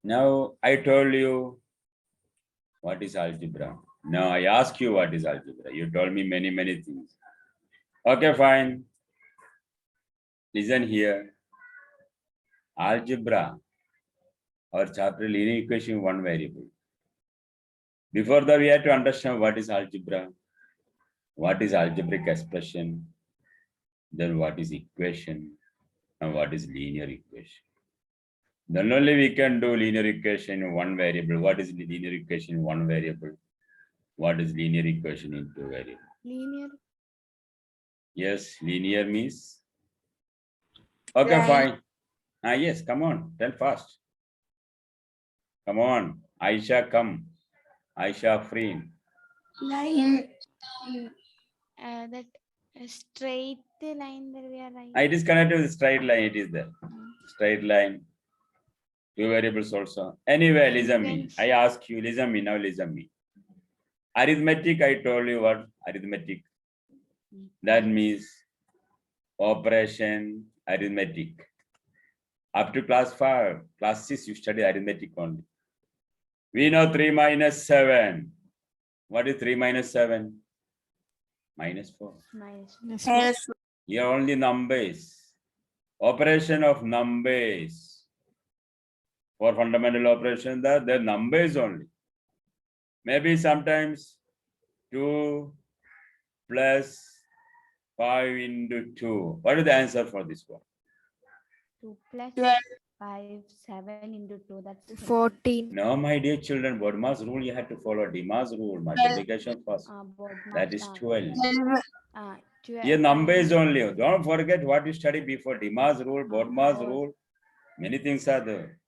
Now I told you what is algebra. Now I ask you what is algebra. You told me many things. Okay, fine. Listen here. Algebra, our chapter linear equation one variable. Before that, we have to understand what is algebra, what is algebraic expression, then what is equation, and what is linear equation. Then only we can do linear equation in one variable. What is linear equation in one variable? What is linear equation in two variable? Linear. Yes, linear means. Okay, Line. fine. Yes, come on, tell fast. Come on, Aisha, come. Aisha, free. Line. That straight line that we are writing. It is connected with straight line. It is there. Straight line. Two variables also. Anyway, listen me. I ask you, listen me now, listen me. Arithmetic, I told you what arithmetic. That means operation arithmetic. Up to class 5, class 6, you study arithmetic only. We know 3 minus 7. What is 3 minus 7? Minus 4. Minus. Here only numbers. Operation of numbers. For fundamental operation, the numbers only. Maybe sometimes 2 plus 5 into 2. What is the answer for this one? 2 plus 12. 5, 7 into 2, that's 14. No, my dear children, Bodmas rule you have to follow. Dimas rule, multiplication first. That is 12. 12. Here numbers only. Don't forget what you studied before. Dimas rule, Bodmas rule. Many things are there.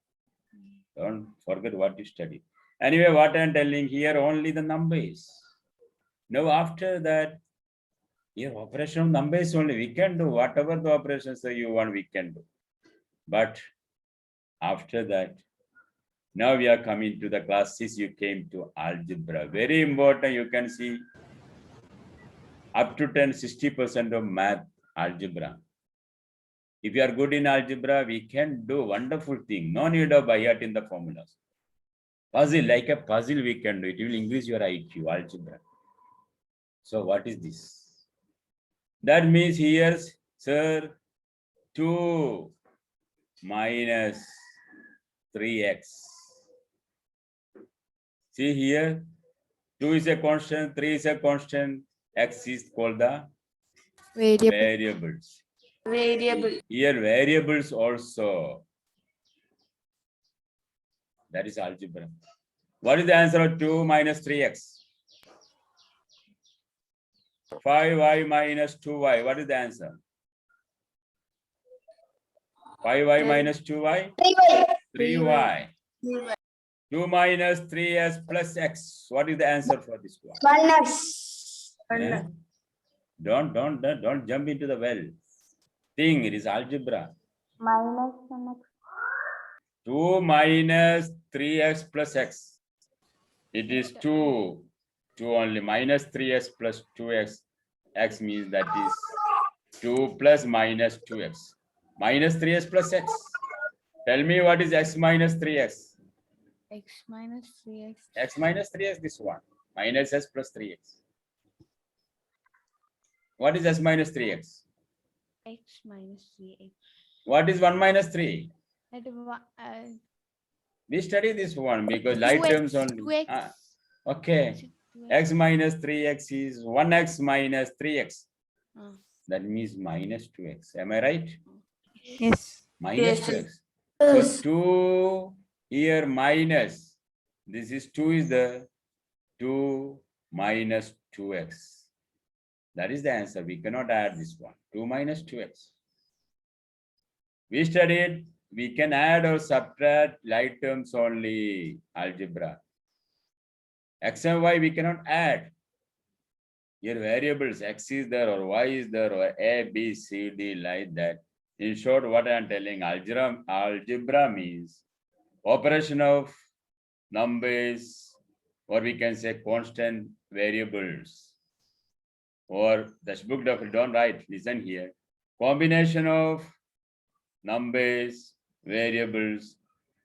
Don't forget what you studied. Anyway, what I'm telling here, only the numbers. Now after that, here operation of numbers only. We can do whatever the operations that you want, we can do. But after that, now we are coming to the class 6, you came to algebra. Very important, you can see up to 60% of math, algebra. If you are good in algebra, we can do wonderful thing. No need of by heart in the formulas. Puzzle, like a puzzle we can do. It will increase your IQ, algebra. So what is this? That means here, sir, 2 minus 3x. See here, 2 is a constant, 3 is a constant, x is called the variables. Variable. Here variables also. That is algebra. What is the answer of 2 minus 3x? 5y minus 2y. What is the answer? 5y minus 2y? 3y. 2 minus 3s plus x. What is the answer for this one? Minus. Yeah? Don't jump into the well. Thing, it is algebra. minus 2 minus 3x plus x. It is 2. 2 only. Minus 3x plus 2x. X means that is 2 plus minus 2x. Minus 3x plus x. Tell me what is x minus 3x? x minus 3x. X minus 3x, this one. Minus s plus 3x. What is s minus 3x? X minus 3x. What is 1 minus 3? That We study this one because light 2x, terms only. 2x. Okay. 2x. X minus 3x is 1x minus 3x. Ah. That means minus 2x. Am I right? Yes. Minus Yes. 2x. So 2 here minus. This is 2 is the 2 minus 2x. That is the answer. We cannot add this one. 2 minus 2x. We studied, we can add or subtract light terms only, algebra. X and Y we cannot add. Here variables, X is there or Y is there or A, B, C, D like that. In short, what I am telling, algebra means operation of numbers, or we can say constant variables. Or the book don't write, listen here. Combination of numbers, variables,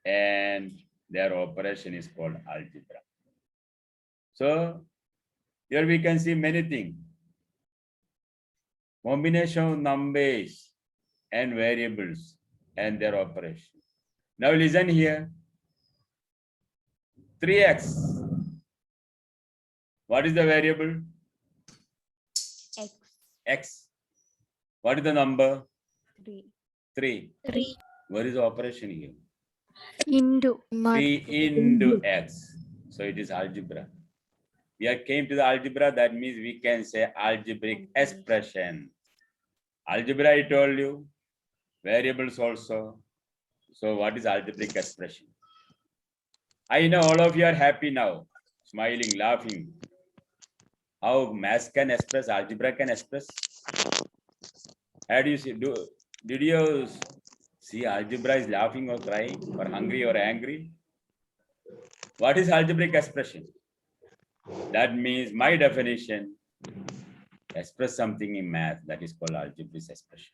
and their operation is called algebra. So here we can see many things. Combination of numbers and variables and their operation. Now listen here. 3x. What is the variable? X. X. What is the number? 3. 3. 3 What is the operation here? into 3 into x. So it is algebra. We are came to the algebra, that means we can say algebraic expression. Algebra, I told you, variables also. So what is algebraic expression? I know all of you are happy now, smiling, laughing. How math can express, algebra can express. How do you see? Did you see algebra is laughing or crying or hungry or angry? What is algebraic expression? That means my definition, express something in math, that is called algebraic expression.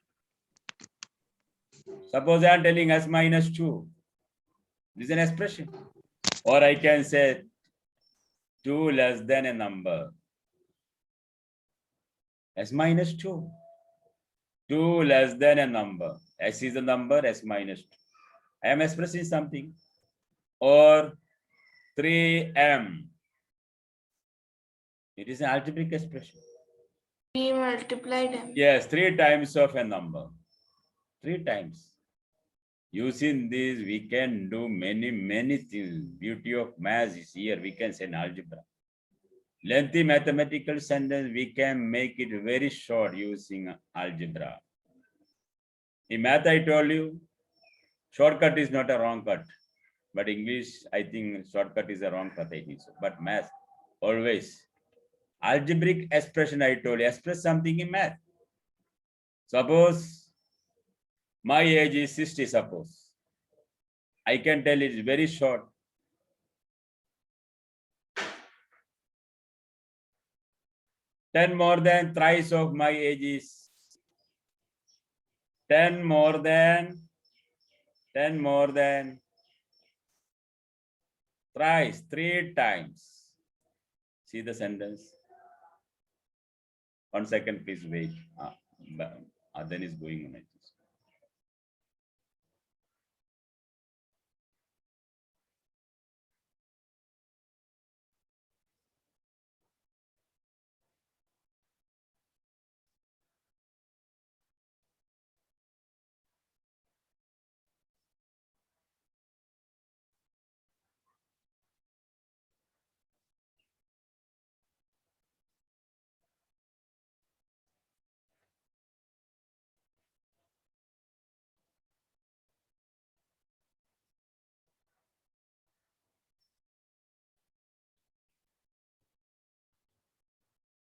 Suppose I am telling s minus 2. This is an expression. Or I can say 2 less than a number. S minus 2. 2 less than a number. S is the number, s minus 2. I am expressing something. Or 3m. It is an algebraic expression. 3 multiplied m. Yes, 3 times of a number. 3 times. Using this, we can do many things. Beauty of math is here. We can say in algebra. Lengthy mathematical sentence, we can make it very short using algebra. In math, I told you, shortcut is not a wrong cut. But English, I think shortcut is a wrong cut, I think so. But math, always. Algebraic expression, I told you, express something in math. Suppose my age is 60, suppose. I can tell it is very short. Ten more than thrice of my age is 10 more than thrice, 3 times. See the sentence. 1 second, please wait. Then is going on.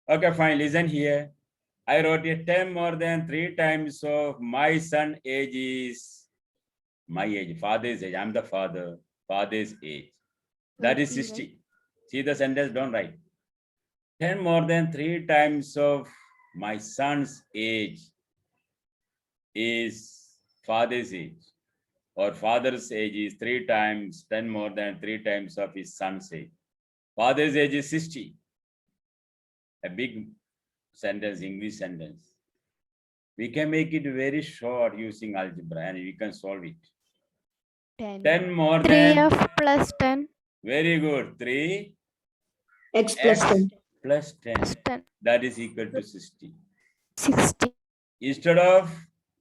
Okay, fine. Listen here. I wrote it 10 more than 3 times of my son age is my age, father's age. I'm the father, father's age. That is 30, 60. See the sentence, don't write. 10 more than 3 times of my son's age is father's age. Or father's age is 3 times, 10 more than 3 times of his son's age. Father's age is 60. A big sentence, English sentence. We can make it very short using algebra and we can solve it. 10. 10 more than, 3f plus 10 very good, 3 X plus 10. plus 10, plus 10 that is equal to 60. 60. Instead of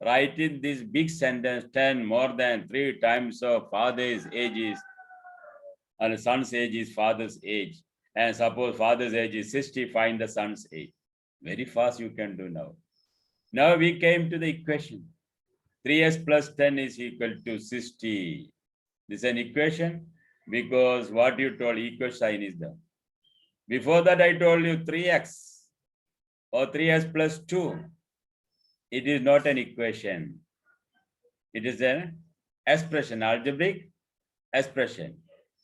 writing this big sentence, 10 more than 3 times of father's age is, and son's age is father's age. And suppose father's age is 60, find the son's age. Very fast you can do now. Now we came to the equation. 3s plus 10 is equal to 60. This is an equation because what you told, equal sign is there. Before that I told you 3x or 3s plus 2. It is not an equation. It is an expression, algebraic expression.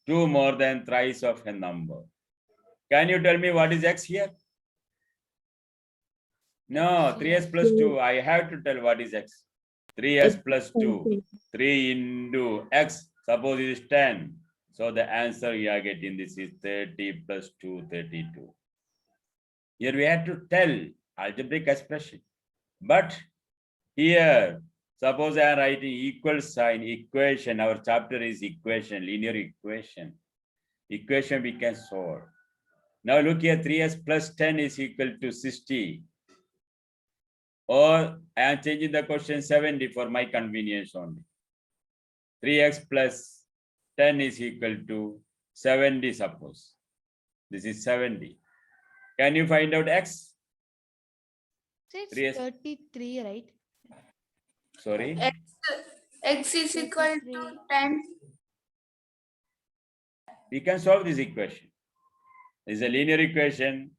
2 more than thrice of a number. Can you tell me what is x here? No, 3s plus 2. I have to tell what is x. 3s plus 2. 3 into x, suppose it is 10. So So the answer we are getting this is 30 plus 2, 32. Here we have to tell algebraic expression. But here, suppose I am writing equal sign equation. Our chapter is equation, linear equation. Equation we can solve. Now look here, 3x plus 10 is equal to 60. Or I am changing the question 70 for my convenience only. 3x plus 10 is equal to 70, suppose. This is 70. Can you find out x? So it's 3s. 33, right? Sorry. X is equal to 33. 10. We can solve this equation. This is a linear equation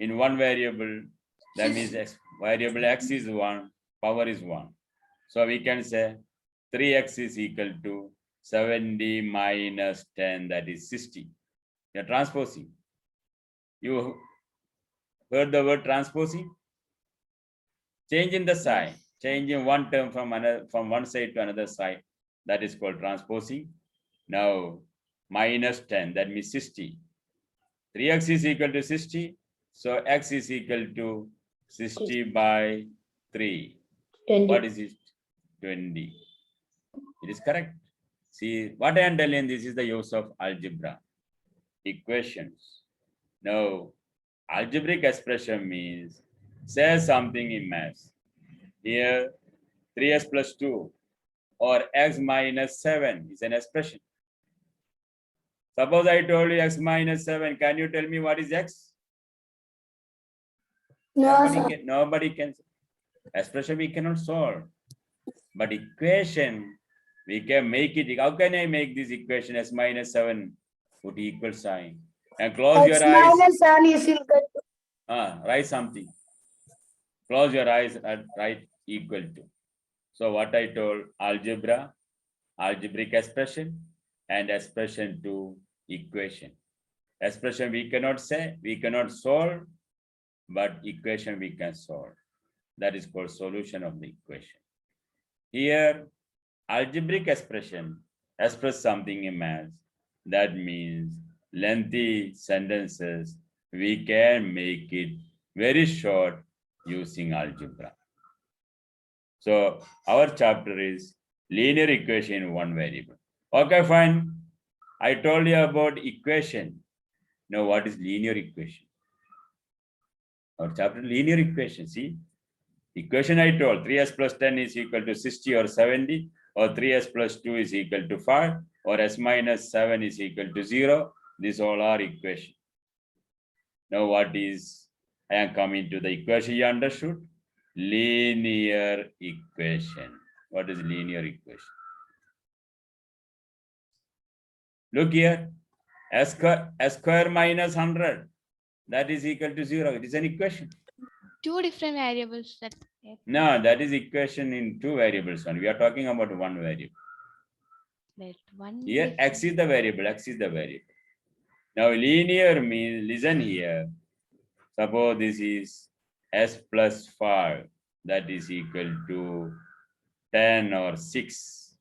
in one variable. That means x, variable x is 1, power is 1. So we can say 3x is equal to 70 minus 10, that is 60. You're transposing. You heard the word transposing? Changing the sign, changing one term from another, from one side to another side. That is called transposing. Now minus 10, that means 60. 3x is equal to 60. So x is equal to 60 by 3. 20. What is it? 20. It is correct. See, what I am telling, this is the use of algebra. Equations. Now, algebraic expression means say something in maths. Here, 3x plus 2 or x minus 7 is an expression. Suppose I told you x minus 7, can you tell me what is x? No, sir. Nobody can. Expression we cannot solve. But equation, we can make it. How can I make this equation s minus 7? Put equal sign. And close your eyes. Minus 7 is equal to. Write something. Close your eyes and write equal to. So what I told, algebra, algebraic expression, and expression to equation. Expression we cannot say, we cannot solve, but equation we can solve. That is called solution of the equation. Here, algebraic expression express something in maths. That means lengthy sentences, we can make it very short using algebra. So our chapter is linear equation in one variable. Okay, fine. I told you about equation. Now what is linear equation? Our chapter linear equation, see? Equation I told 3s plus 10 is equal to 60 or 70, or 3s plus 2 is equal to 5, or s minus 7 is equal to 0. These all are equation. Now what is, I am coming to the equation you understood? Linear equation. What is linear equation? Look here, s square minus 100, that is equal to 0. It is an equation. Two different variables that. No, that is equation in two variables. And we are talking about one variable. That one. Here, x is the variable, x is the variable. Now, linear means, listen here. Suppose this is s plus 5, that is equal to 10 or 6.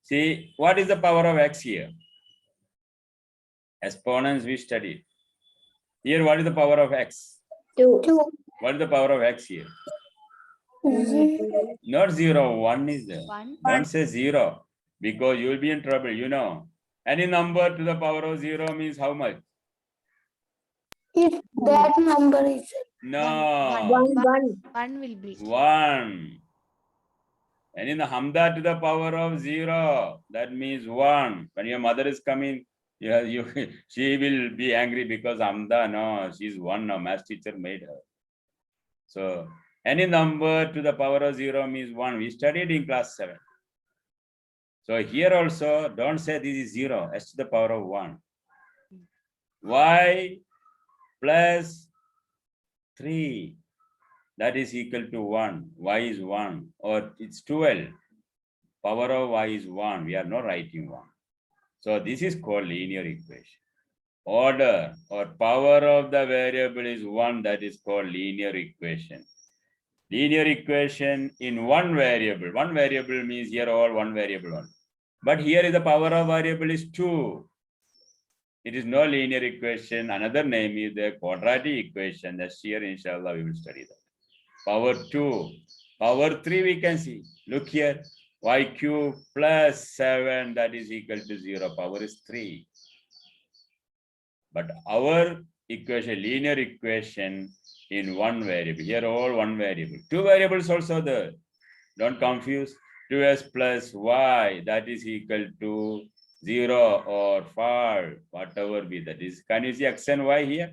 See, what is the power of x here? Exponents we studied. Here, what is the power of x? 2. What is the power of x here? Not 0, 1 is there. One. Don't say 0, because you will be in trouble, you know. Any number to the power of 0 means how much? If that number is No. 1 will be. 1. And in the hamza to the power of 0, that means 1. When your mother is coming, she will be angry because hamza, no, she's 1 now, math teacher made her. So any number to the power of 0 means 1. We studied in class 7. So here also, don't say this is 0, s to the power of 1. Y plus 3, that is equal to 1. Y is 1, or it's 12. Power of y is 1. We are not writing 1. So this is called linear equation. Order or power of the variable is 1. That is called linear equation. Linear equation in one variable. One variable means here all one variable only. But here is the power of variable is 2. It is no linear equation. Another name is the quadratic equation. That's here, inshallah, we will study that. Power 2. Power 3 we can see. Look here. Y cube plus 7, that is equal to 0. Power is 3. But our equation, linear equation in one variable. Here all one variable. Two variables also there. Don't confuse. 2s plus y, that is equal to 0 or 5, whatever be that is. Can you see x and y here?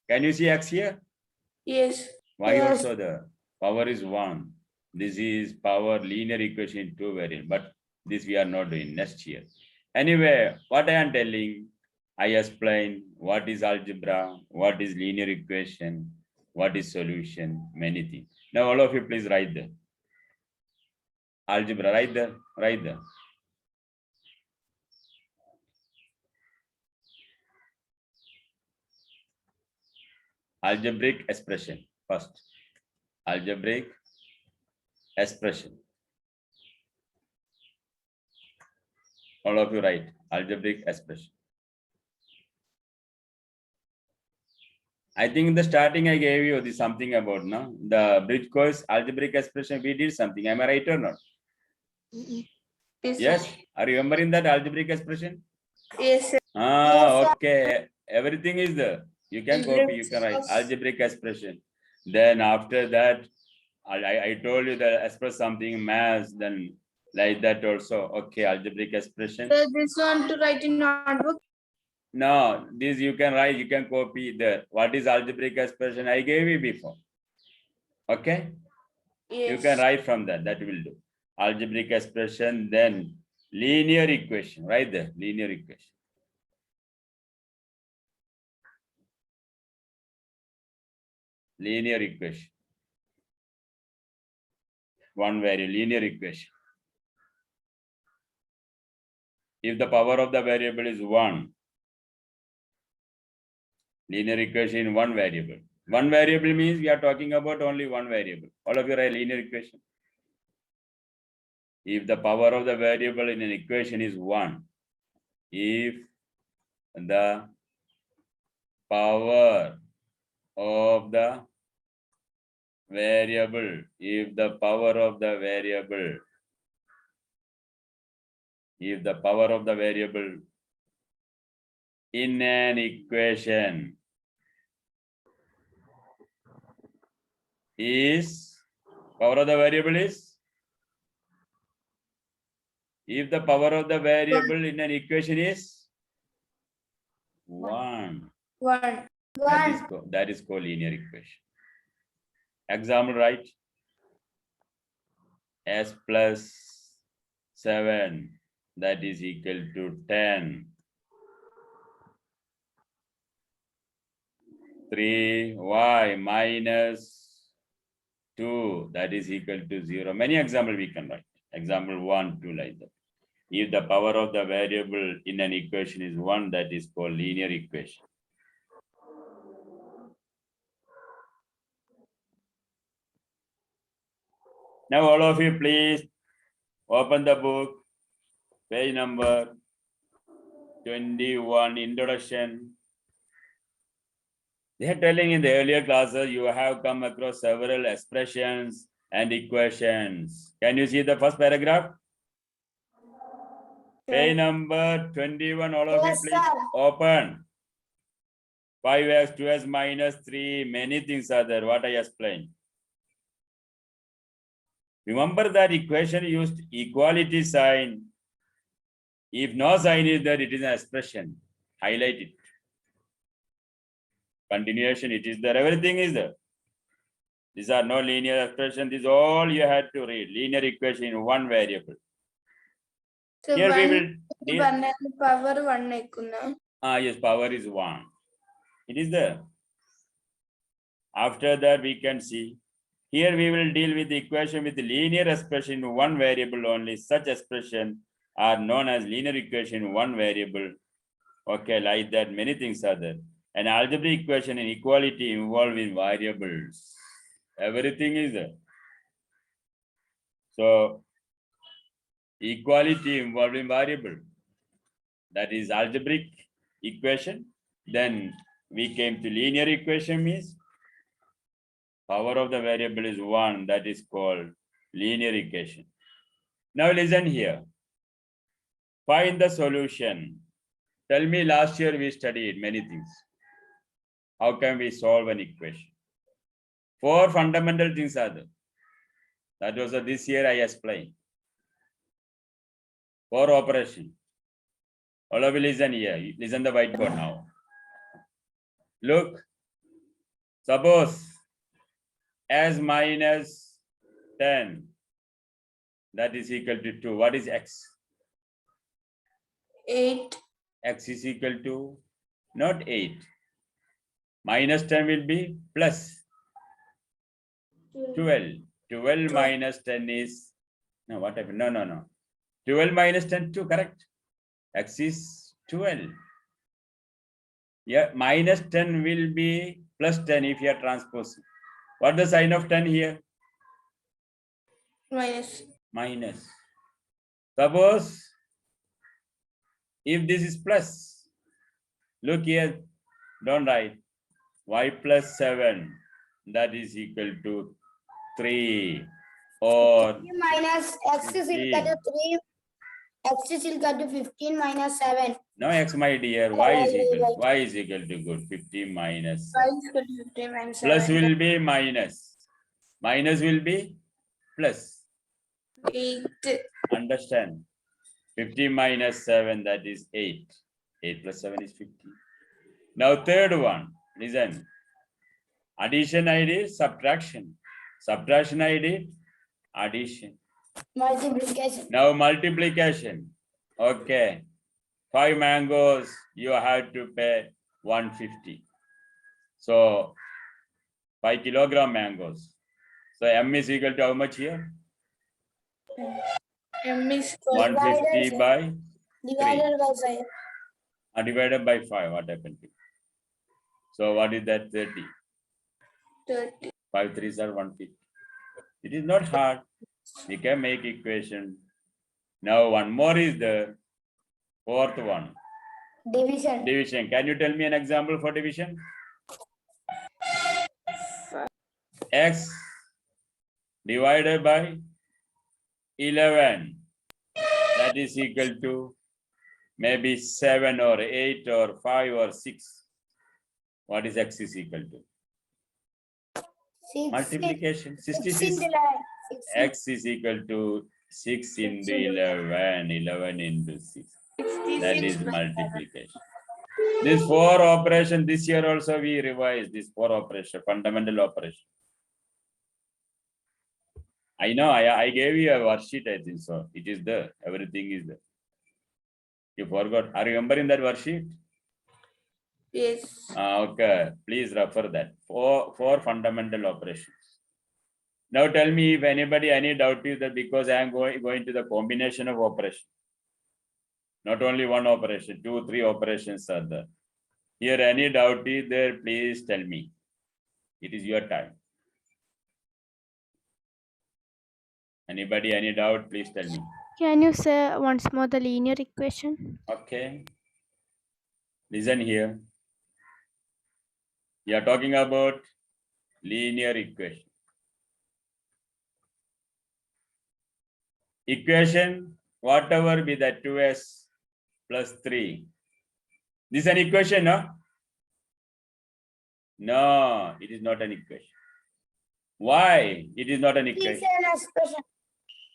Can you see x here? Yes. Y Yes. also the power is 1. This is power linear equation in two variables, but this we are not doing next year. Anyway, what I am telling, I explain what is algebra, what is linear equation, what is solution, many things. Now all of you please write there. Algebra, write there, write there. Algebraic expression first. Algebraic expression. All of you write algebraic expression. I think in the starting I gave you this something about the bridge course algebraic expression. We did something. Am I right or not? Yes. Are you remembering that algebraic expression? Yes, sir. Okay. Everything is there. You can copy. You can write algebraic expression. Then after that, I told you that express something mass. Then like that also. Okay, algebraic expression. So this one to write in notebook. No, this you can write, you can copy the what is algebraic expression I gave you before. Okay, Yes. you can write from that, that will do. Algebraic expression, then linear equation, right there, linear equation. Linear equation. One variable, linear equation. If the power of the variable is 1, linear equation in one variable. One variable means we are talking about only one variable. All of you write linear equation. If the power of the variable in an equation is 1, if the power of the variable, if the power of the variable, if the power of the variable in an equation is, power of the variable is, if the power of the variable in an equation is 1, One. that is called linear equation. Example, right? S plus 7, that is equal to 10. 3y minus 2, that is equal to 0. Many examples we can write. Example 1, 2 like that. If the power of the variable in an equation is 1, that is called linear equation. Now all of you please open the book, page number 21, introduction. They are telling in the earlier classes you have come across several expressions and equations. Can you see the first paragraph? Page number 21, all of you Yes, please sir. open. 5x, 2x minus 3, many things are there, what I explained. Remember that equation used equality sign. If no sign is there, it is an expression. Highlight it. Continuation, it is there, everything is there. These are no linear expression, this is all you had to read. Linear equation in one variable. So Here we will deal. one and power one ekkunna. Yes, power is 1. It is there. After that, we can see. Here we will deal with the equation with the linear expression in one variable only. Such expression are known as linear equation in one variable. Okay, like that, many things are there. An algebraic equation and equality involving variables. Everything is there. So equality involving variable. That is algebraic equation. Then we came to linear equation, means power of the variable is 1. That is called linear equation. Now listen here. Find the solution. Tell me, last year we studied many things. How can we solve an equation? 4 fundamental things are there. That was this year I explained. 4 operation. All of you listen here. Listen the whiteboard now. Look. Suppose s minus 10. That is equal to 2. What is x? 8. X is equal to not 8. Minus 10 will be plus 12. 12 minus 10 is, no, what happened? No. 12 minus 10, 2, correct? X is 12. Yeah, minus 10 will be plus 10 if you are transposing. What the sign of 10 here? Minus. Minus. Suppose if this is plus, look here, don't write. Y plus 7, that is equal to 3, or 3 minus x is equal to 3. X is equal to 15 minus 7. no x, my dear, y is equal to good 15 minus Y is equal to 15 minus 7. plus will be minus. Minus will be plus. 8. Understand? 15 minus 7, that is 8. 8 plus 7 is 15. Now third one, listen. Addition ID, subtraction. Subtraction ID, addition. Multiplication. Now multiplication. Okay. 5 mangoes, you have to pay 150. So 5 kilogram mangoes. So M is equal to how much here? M is 150 by Divided by 5. divided by 5. What happened to it? So what is that? 30. 30. 5 3s are 150. It is not hard. We can make equation. Now one more is the fourth one. Division. Division. Can you tell me an example for division? X divided by 11. That is equal to maybe 7 or 8 or 5 or 6. What is x is equal to? 6. Multiplication. 66. 6 into 9. X is equal to 6 into 11. 11 into 6. That is multiplication. This 4 operation, this year also we revised this 4 operation, fundamental operation. I know, I gave you a worksheet, I think so. It is there, everything is there. You forgot, are you remembering that worksheet? Yes. Okay, please refer that. 4 fundamental operations. Now tell me if anybody, any doubt is that because I am going to the combination of operation. Not only one operation, 2, 3 operations are there. Here any doubt is there, please tell me. It is your time. Anybody, any doubt, please tell me. Can you say once more the linear equation? Okay. Listen here. We are talking about linear equation. Equation, whatever be that 2s plus 3. This is an equation, no? No, it is not an equation. Why? It is not an It's equation. an expression.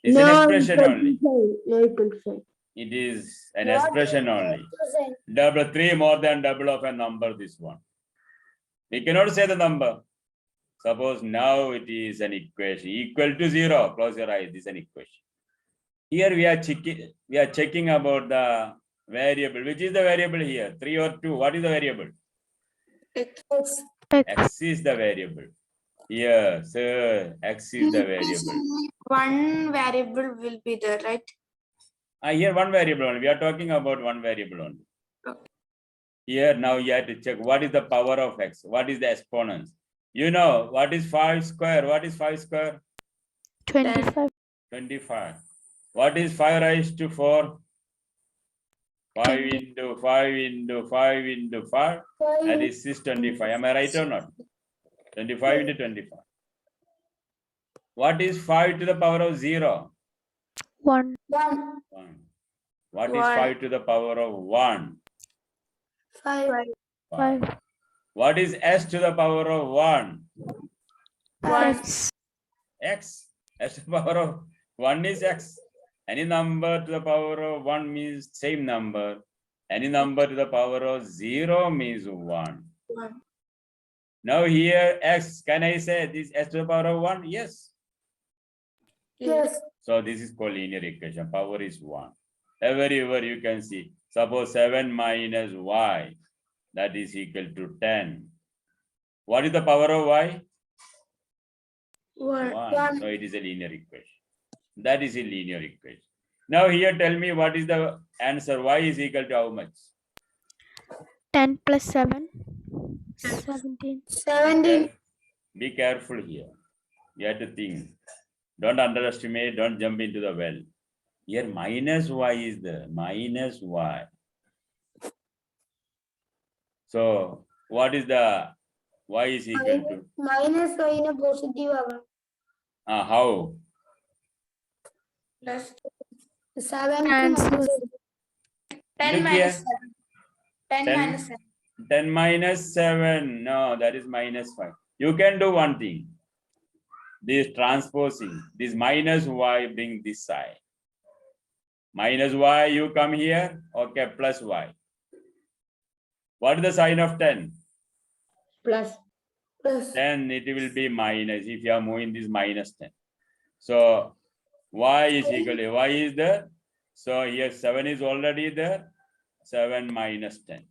It's an expression only. No equal to sign. It is an Not expression equal only. to sign. Double 3 more than double of a number, this one. We cannot say the number. Suppose now it is an equation equal to 0. Close your eyes. This is an equation. Here we are checking about the variable. Which is the variable here? 3 or 2? What is the variable? X. X is the variable. Here, sir, X is the variable. One variable will be there, right? Here one variable only. We are talking about one variable only. Okay. Here now you have to check what is the power of X. What is the exponents? You know, what is 5 square? What is 5 square? 25. 25. What is 5 raised to 4? 5 into 5 into 5 into 5. That is 625. Am I right or not? 25 into 25. What is 5 to the power of 0? 1. 1. 1. What is One. 5 to the power of 1? 5. 5. What is s to the power of 1? 1. X. X. S to the power of 1 is x. Any number to the power of 1 means same number. Any number to the power of 0 means 1. 1. Now here x, can I say this s to the power of 1? Yes. Yes. So this is called linear equation. Power is 1. Everywhere you can see. Suppose 7 minus y, that is equal to 10. What is the power of y? 1. 1. So it is a linear equation. That is a linear equation. Now here tell me what is the answer. Y is equal to how much? 10 plus 7. 17. 17. Be careful here. You have to think. Don't underestimate, don't jump into the well. Here minus y is there, minus y. So what is the y is equal to? Minus y in a positive. How? Plus 7 Answer. minus 10 Look minus here. 7. 10 10. minus 7. 10 minus 7. No, that is minus 5. You can do one thing. This transposing, this minus y bring this side. Minus y, you come here. Okay, plus y. What is the sign of 10? plus. Plus. Then it will be minus if you are moving this minus 10. So y is equal to y is there. So here 7 is already there. 7 minus 10.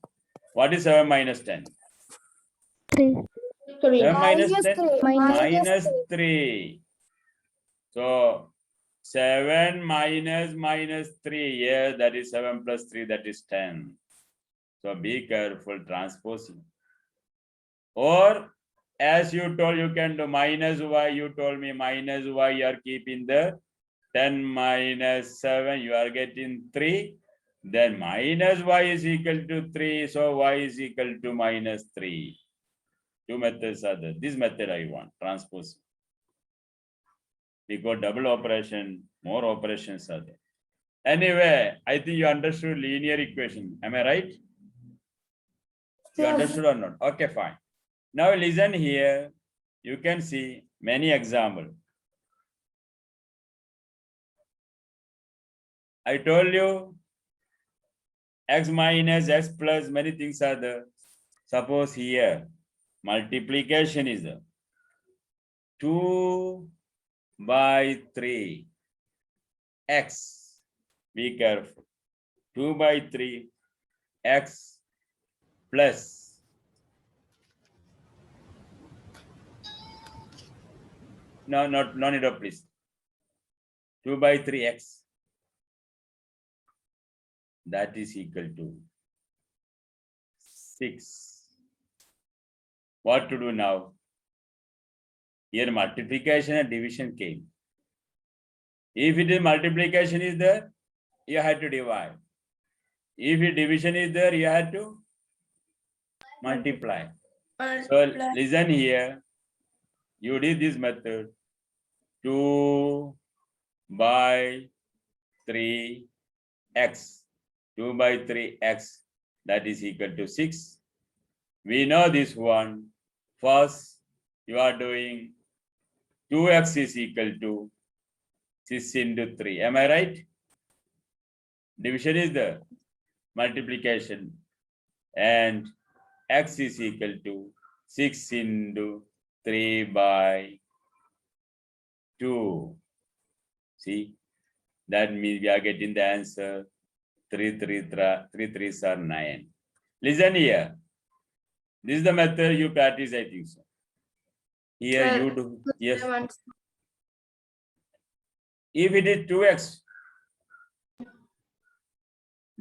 What is 7 minus 10? 3. 7 minus 10? 3. Minus 3. So 7 minus 3. Yes, that is 7 plus 3, that is 10. So be careful transposing. Or as you told, you can do minus y. You told me minus y, you are keeping the 10 minus 7, you are getting 3. Then minus y is equal to 3. So y is equal to minus 3. Two methods are there. This method I want, transpose. Because double operation, more operations are there. Anyway, I think you understood linear equation. Am I right? You understood or not? Okay, fine. Now listen here. You can see many examples. I told you x minus x plus, many things are there. Suppose here multiplication is there. 2 by 3 x. Be careful. 2 by 3 x plus no need of please. 2 by 3 x. That is equal to 6. What to do now? Here multiplication and division came. If it is multiplication is there, you had to divide. If division is there, you had to multiply. So listen here. You did this method. 2 by 3 x. 2 by 3 x. That is equal to 6. We know this one. First, you are doing 2x is equal to 6 into 3. Am I right? Division is the multiplication. And x is equal to 6 into 3 by 2. See, that means we are getting the answer 3 3s are 9. Listen here. This is the method you practice, I think so. Here you do. Yes. If it is 2x,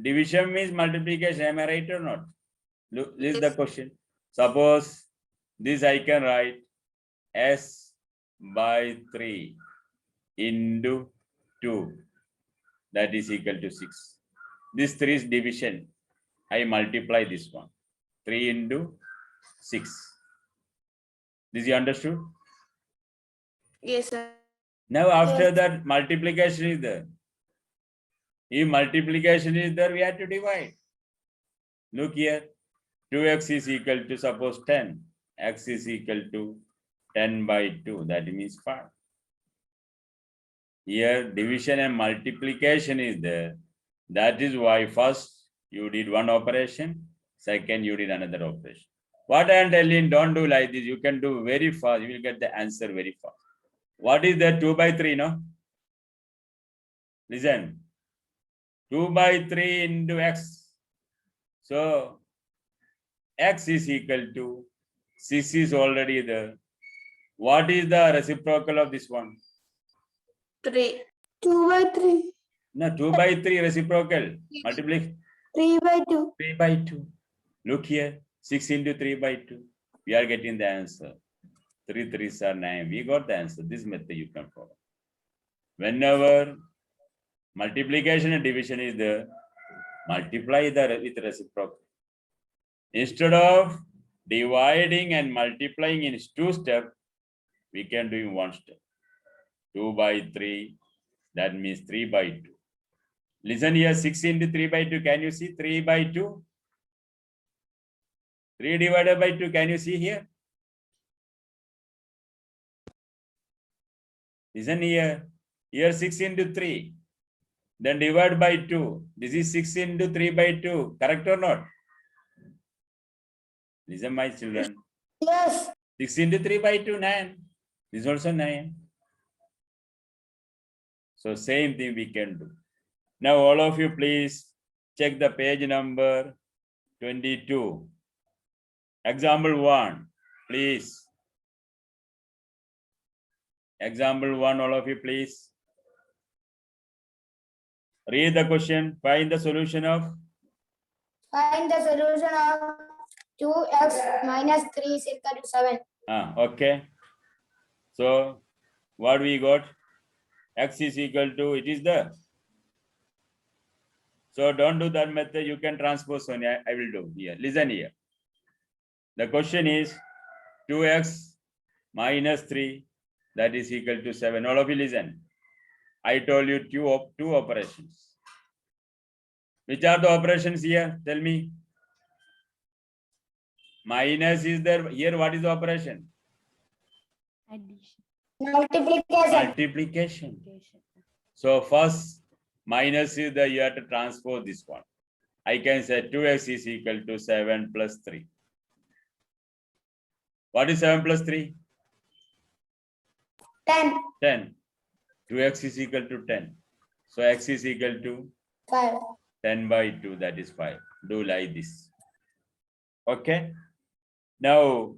division means multiplication. Am I right or not? Look, this is the question. Suppose this I can write s by 3 into 2. that is equal to 6. This 3 is division. I multiply this one. 3 into 6. This you understood? Yes, sir. Now after that multiplication is there. If multiplication is there, we have to divide. Look here. 2x is equal to suppose 10. X is equal to 10 by 2. That means 5. Here division and multiplication is there. That is why first you did one operation, second you did another operation. What I am telling, don't do like this. You can do very fast. You will get the answer very fast. What is that? 2 by 3, no? Listen. 2 by 3 into x. So x is equal to 6 is already there. What is the reciprocal of this one? 3. 2 by 3. No, 2 by 3 reciprocal. Multiply 3 by 2. 3 by 2. Look here. 6 into 3 by 2. We are getting the answer. 3 3s are 9. We got the answer. This method you can follow. Whenever multiplication and division is there, multiply with reciprocal. Instead of dividing and multiplying in 2 steps, we can do in 1 step. 2 by 3, that means 3 by 2. Listen here, 6 into 3 by 2, can you see 3 by 2? 3 divided by 2, can you see here? Listen here, here 6 into 3, then divide by 2. This is 6 into 3 by 2, correct or not? Listen my children. Yes. 6 into 3 by 2, 9. This is also 9. So same thing we can do. Now all of you please check the page number 22. Example 1, please. Example 1, all of you please. Read the question, find the solution of. Find the solution of 2x minus 3 is equal to 7. Okay. So what we got? X is equal to, it is there. So don't do that method, you can transpose only. I will do here. Listen here. The question is 2x minus 3, that is equal to 7. All of you listen. I told you two operations. Which are the operations here? Tell me. Minus is there. Here what is the operation? Addition. Multiplication. Multiplication. So first minus is the, you have to transpose this one. I can say 2x is equal to 7 plus 3. What is 7 plus 3? 10. 10. 2x is equal to 10. So x is equal to 5. 10 by 2, that is 5. Do like this. Okay. Now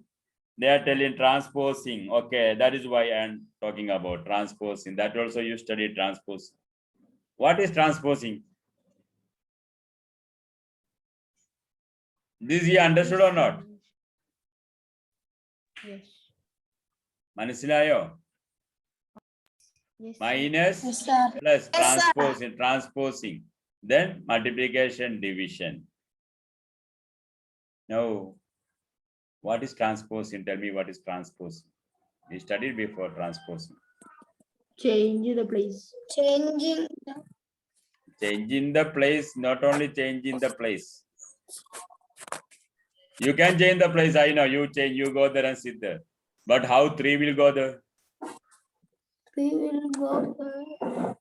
they are telling transposing. Okay, that is why I am talking about transposing. That also you study transposing. What is transposing? This you understood or not? Yes. Manasilayo? Yes. Minus Yes, sir. plus Yes, sir. transposing. Then multiplication, division. Now, what is transposing? Tell me what is transposing. We studied before transposing. Change the place. Changing. Changing the place, not only changing the place. You can change the place, I know, you change, you go there and sit there. But how 3 will go there? We will go.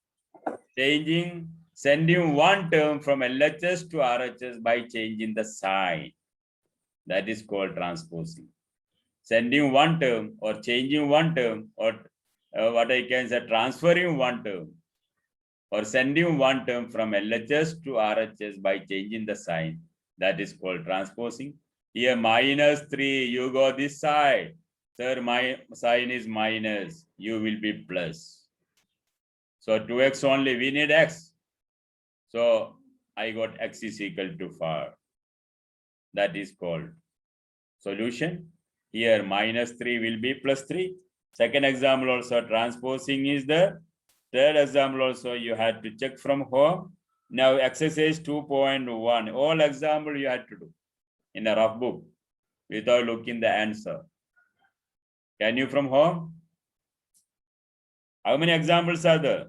Changing, sending one term from LHS to RHS by changing the sign. That is called transposing. Sending one term or changing one term, or what I can say, transferring one term or sending one term from LHS to RHS by changing the sign. That is called transposing. Here minus 3, you go this side. Sir, my sign is minus, you will be plus. So 2x only, we need x. So I got x is equal to 5. That is called solution. Here minus 3 will be plus 3. Second example also transposing is the third example also you had to check from home. Now exercise 2.1, all example you had to do in a rough book without looking the answer. Can you from home? How many examples are there?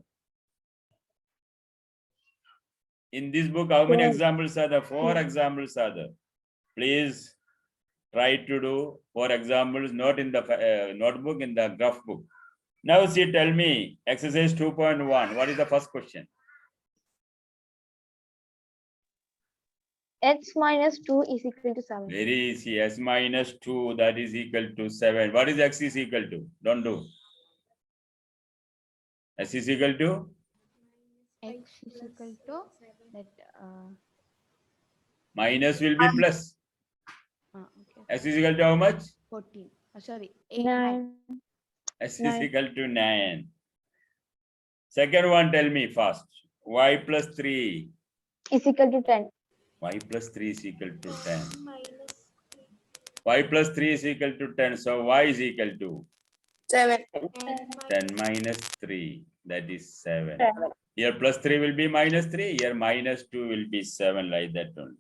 In this book, how many examples are there? 4 examples are there. Please try to do 4 examples, not in the notebook, in the graph book. Now see, tell me, exercise 2.1, what is the first question? X minus 2 is equal to 7. Very easy, s minus 2, that is equal to 7. What is x is equal to? Don't do. S is equal to? X is equal to that. Minus will be plus. Okay. S is equal to how much? 14. Sorry. 8. 9. S is 9. equal to 9. Second one, tell me fast. Y plus 3. Is equal to 10. Y plus 3 is equal to 10. Y plus 3 is equal to 10. So y is equal to 7. 10 minus 3. That is 7. Here plus 3 will be minus 3. Here minus 2 will be 7, like that only.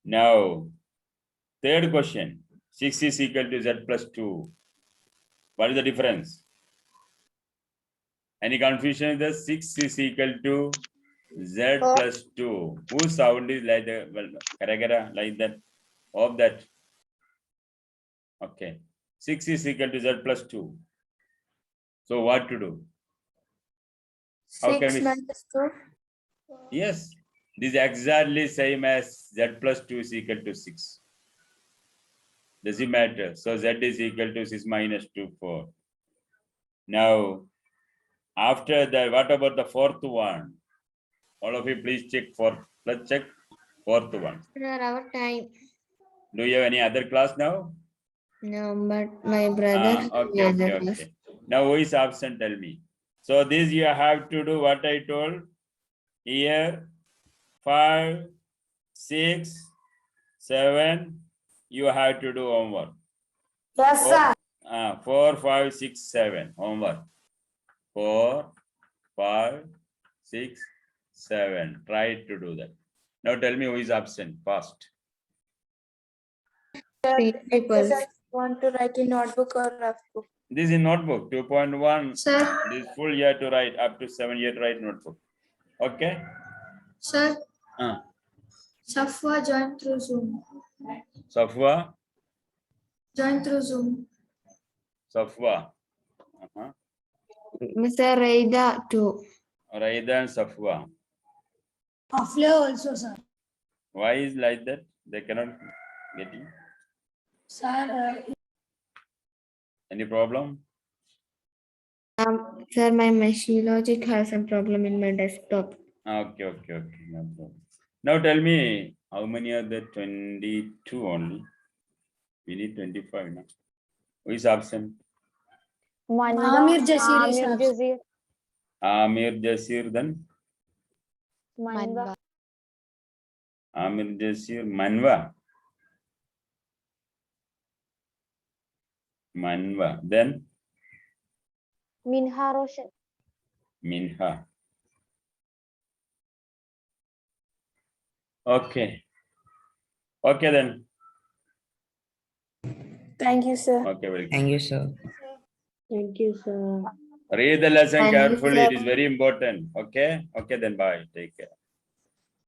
Now, third question. 6 is equal to z plus 2. What is the difference? Any confusion? The 6 is equal to z plus 2. Whose sound is like the well, like that? Of that. Okay. 6 is equal to z plus 2. So what to do? How can 6 we- minus 2. Yes. This is exactly same as z plus 2 is equal to 6. Does it matter? So z is equal to 6 minus 2, 4. Now, after that, what about the fourth one? All of you please check for, let's check fourth one. Sir, our time. Do you have any other class now? No, but my brother. Okay. Now who is absent? Tell me. So this you have to do what I told here. 5, 6, 7. You have to do homework. Yes, sir. 4, 5, 6, 7. Homework. 4, 5, 6, 7. Try to do that. Now tell me who is absent. Fast. Papers. Sir, want to write in notebook or rough book? This is notebook 2.1. Sir, This full year to write up to 7 year to write notebook. Okay. sir, Uh, Safwa join through Zoom. Safwa. Join through Zoom. Safwa. Mr. Raida too. Raida and Safwa. Afle also, sir. Why is like that? They cannot get it. Sir, Any problem? Sir, my machine logic has some problem in my desktop. Okay. No problem. Now tell me, how many are there? 22 only. We need 25 now. Who is absent? Amir Jasir is absent. Jasir. Amir Jasir, then Manva. Amir Jasir, Manwa. Then Minha Roshan. Minha. Okay then. Thank you, sir. Okay, welcome. Thank you, sir. Thank you, sir. Read the lesson Thank you, carefully. sir. It is very important. Okay then bye. Take care.